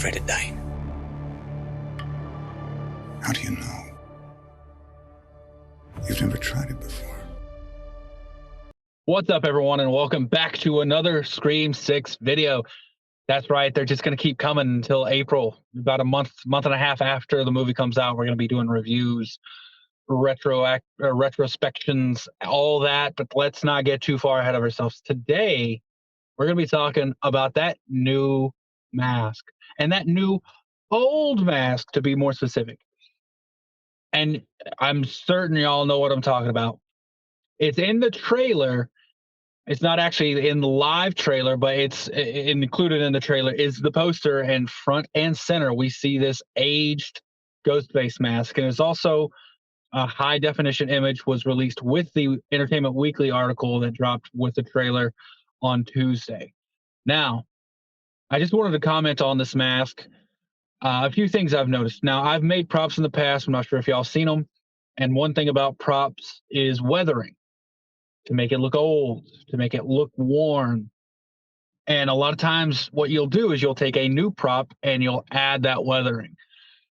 afraid of dying. How do you know? You've never tried it before. What's up, everyone, and welcome back to another Scream 6 video. That's right, they're just going to keep coming until April. About a month and a half after the movie comes out, we're going to be doing reviews, retrospections, all that, but let's not get too far ahead of ourselves. Today, we're going to be talking about that new mask, and that new old mask, to be more specific. And I'm certain y'all know what I'm talking about. It's in the trailer. It's not actually in the live trailer, but it's included in the trailer is the poster, and front and center we see this aged Ghostface mask. And it's also a high definition image was released with the Entertainment Weekly article that dropped with the trailer on Tuesday. Now, I just wanted to comment on this mask. A few things I've noticed. Now, I've made props in the past. I'm not sure if y'all seen them. And one thing about props is weathering, to make it look old, to make it look worn. And a lot of times what you'll do is you'll take a new prop and you'll add that weathering.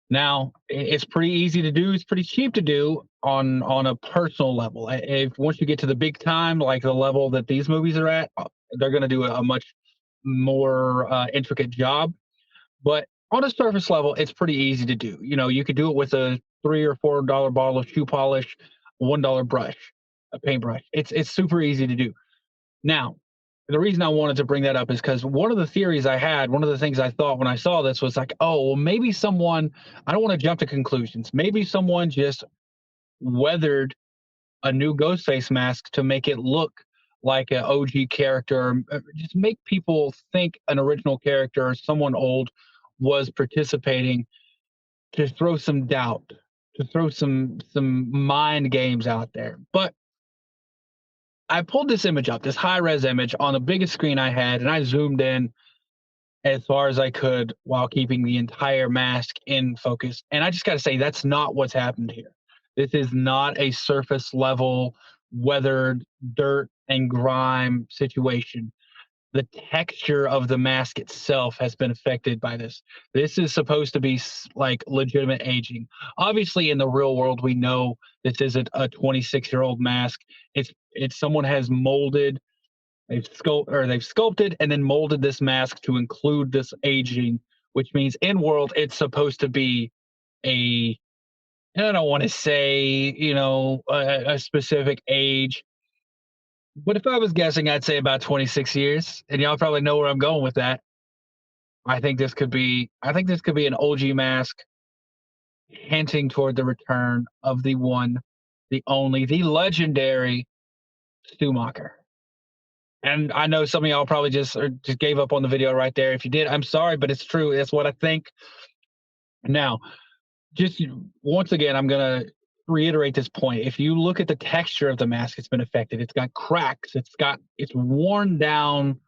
Now, it's pretty easy to do. It's pretty cheap to do on a personal level. If once you get to the big time, like the level that these movies are at, they're going to do a much more intricate job. But on a surface level, it's pretty easy to do. You know, you could do it with a $3 or $4 bottle of shoe polish, $1 brush, a paintbrush. It's super easy to do. Now, the reason I wanted to bring that up is because one of the theories I had, one of the things I thought when I saw this was like, oh, well, maybe someone, I don't want to jump to conclusions. Maybe someone just weathered a new Ghostface mask to make it look like an OG character, or just make people think an original character or someone old was participating, to throw some doubt, to throw some mind games out there. But I pulled this image up, this high-res image on the biggest screen I had, and I zoomed in as far as I could while keeping the entire mask in focus. And I just got to say, that's not what's happened here. This is not a surface level, weathered dirt and grime situation. The texture of the mask itself has been affected by this. This is supposed to be like legitimate aging. Obviously, in the real world, we know this isn't a 26-year-old mask. It's someone has molded, they've sculpted and then molded this mask to include this aging, which means in world it's supposed to be a, I don't want to say, you know, a specific age. But if I was guessing, I'd say about 26 years, and y'all probably know where I'm going with that. I think this could be an OG mask hinting toward the return of the one, the only, the legendary Stumacher. And I know some of y'all probably just gave up on the video right there. If you did, I'm sorry, but it's true. That's what I think. Now, just once again, I'm going to reiterate this point. If you look at the texture of the mask, it's been affected. It's got cracks. It's worn down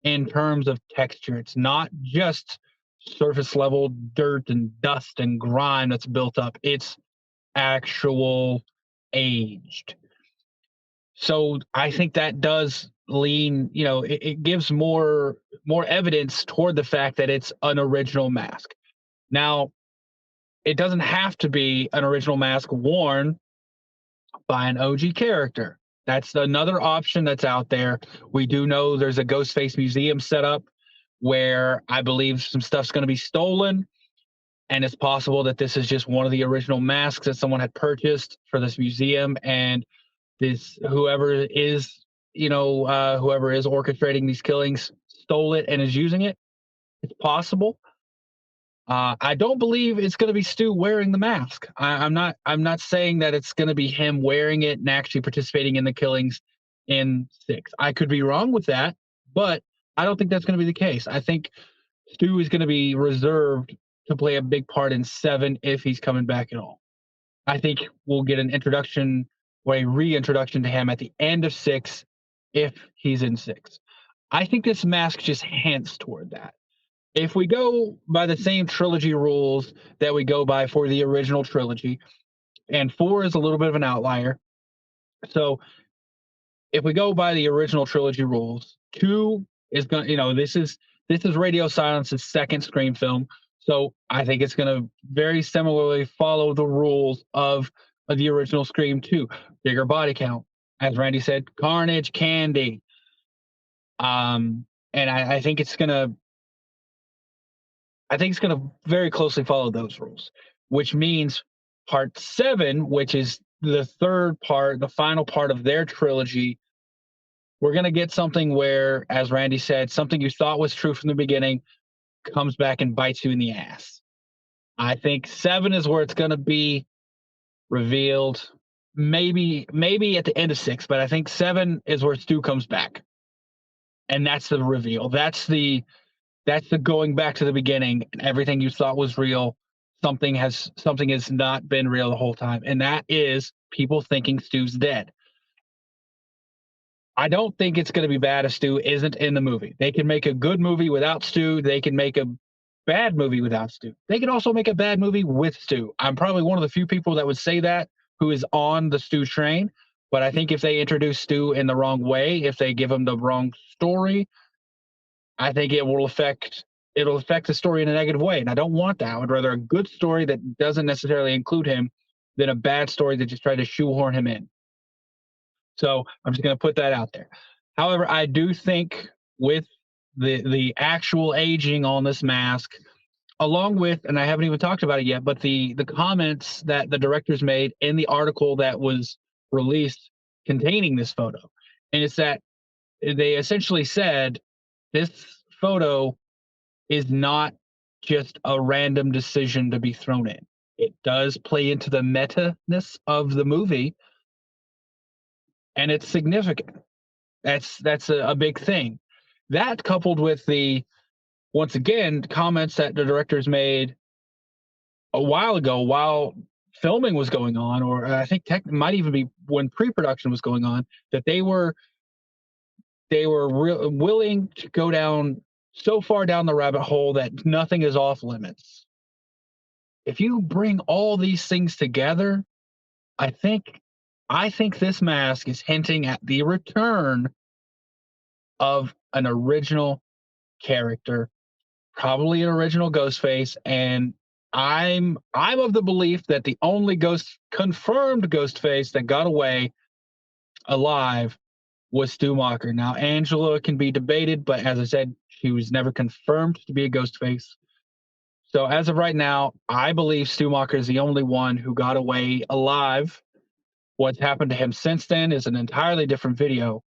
in terms of texture. It's not just surface level dirt and dust and grime that's built up. It's actual aged. So I think that does lean, you know, it gives more evidence toward the fact that it's an original mask. Now, it doesn't have to be an original mask worn by an OG character. That's another option that's out there. We do know there's a Ghostface museum set up where I believe some stuff's going to be stolen, and it's possible that this is just one of the original masks that someone had purchased for this museum, and this whoever is orchestrating these killings stole it and is using it. It's possible. I don't believe it's going to be Stu wearing the mask. I'm not saying that it's going to be him wearing it and actually participating in the killings in 6. I could be wrong with that, but I don't think that's going to be the case. I think Stu is going to be reserved to play a big part in 7 if he's coming back at all. I think we'll get an introduction or a reintroduction to him at the end of 6 if he's in 6. I think this mask just hints toward that. If we go by the same trilogy rules that we go by for the original trilogy, and 4 is a little bit of an outlier. So if we go by the original trilogy rules, 2 is going, this is This is Radio Silence's second Scream film, so I think it's going to very similarly follow the rules of the original Scream 2. Bigger body count, as Randy said, carnage, candy. And I think it's gonna very closely follow those rules, which means part 7, which is the third part, the final part of their trilogy, we're gonna get something where, as Randy said, something you thought was true from the beginning comes back and bites you in the ass. I think 7 is where it's gonna be revealed. Maybe at the end of 6, but I think 7 is where Stu comes back. And that's the reveal. That's the going back to the beginning, and everything you thought was real, something has not been real the whole time, and that is people thinking Stu's dead. I don't think it's going to be bad if Stu isn't in the movie. They can make a good movie without Stu. They can make a bad movie without Stu. They can also make a bad movie with Stu. I'm probably one of the few people that would say that who is on the Stu train, but I think if they introduce Stu in the wrong way, if they give him the wrong story, I think it'll affect the story in a negative way. And I don't want that. I would rather a good story that doesn't necessarily include him than a bad story that just tried to shoehorn him in. So I'm just going to put that out there. However, I do think with the actual aging on this mask, along with, and I haven't even talked about it yet, but the comments that the directors made in the article that was released containing this photo. And it's that they essentially said this photo is not just a random decision to be thrown in. It does play into the meta-ness of the movie, and it's significant. That's a big thing. That coupled with the, once again, comments that the directors made a while ago while filming was going on, or I think might even be when pre-production was going on, that they were willing to go down so far down the rabbit hole that nothing is off limits. If you bring all these things together, I think this mask is hinting at the return of an original character, probably an original Ghostface, and I'm of the belief that the only confirmed Ghostface that got away alive was Stu Macher. Now, Angela can be debated, but as I said, she was never confirmed to be a Ghostface. So as of right now, I believe Stu Macher is the only one who got away alive. What's happened to him since then is an entirely different video.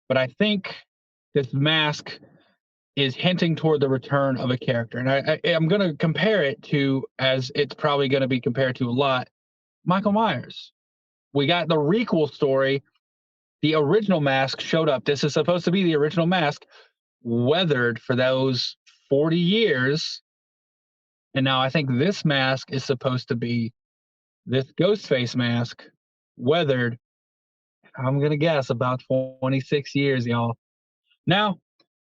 But I think this mask is hinting toward the return of a character. And I'm going to compare it to, as it's probably going to be compared to a lot, Michael Myers. We got the requel story. The original mask showed up. This is supposed to be the original mask, weathered for those 40 years. And now I think this mask is supposed to be this Ghostface mask, weathered, I'm going to guess, about 26 years, y'all. Now,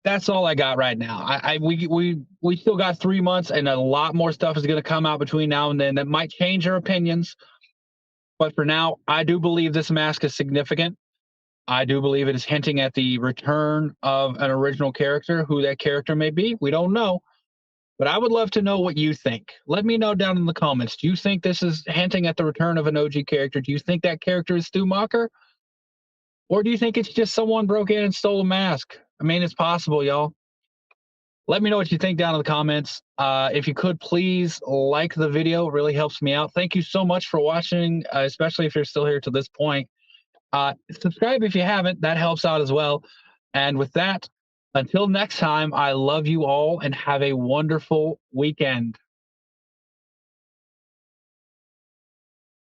that's all I got right now. We still got 3 months, and a lot more stuff is going to come out between now and then that might change our opinions. But for now, I do believe this mask is significant. I do believe it is hinting at the return of an original character. Who that character may be, we don't know. But I would love to know what you think. Let me know down in the comments. Do you think this is hinting at the return of an OG character? Do you think that character is Stu Macher? Or do you think it's just someone broke in and stole a mask? I mean, it's possible, y'all. Let me know what you think down in the comments. If you could, please like the video. It really helps me out. Thank you so much for watching, especially if you're still here to this point. Subscribe if you haven't. That helps out as well. And with that, until next time, I love you all and have a wonderful weekend.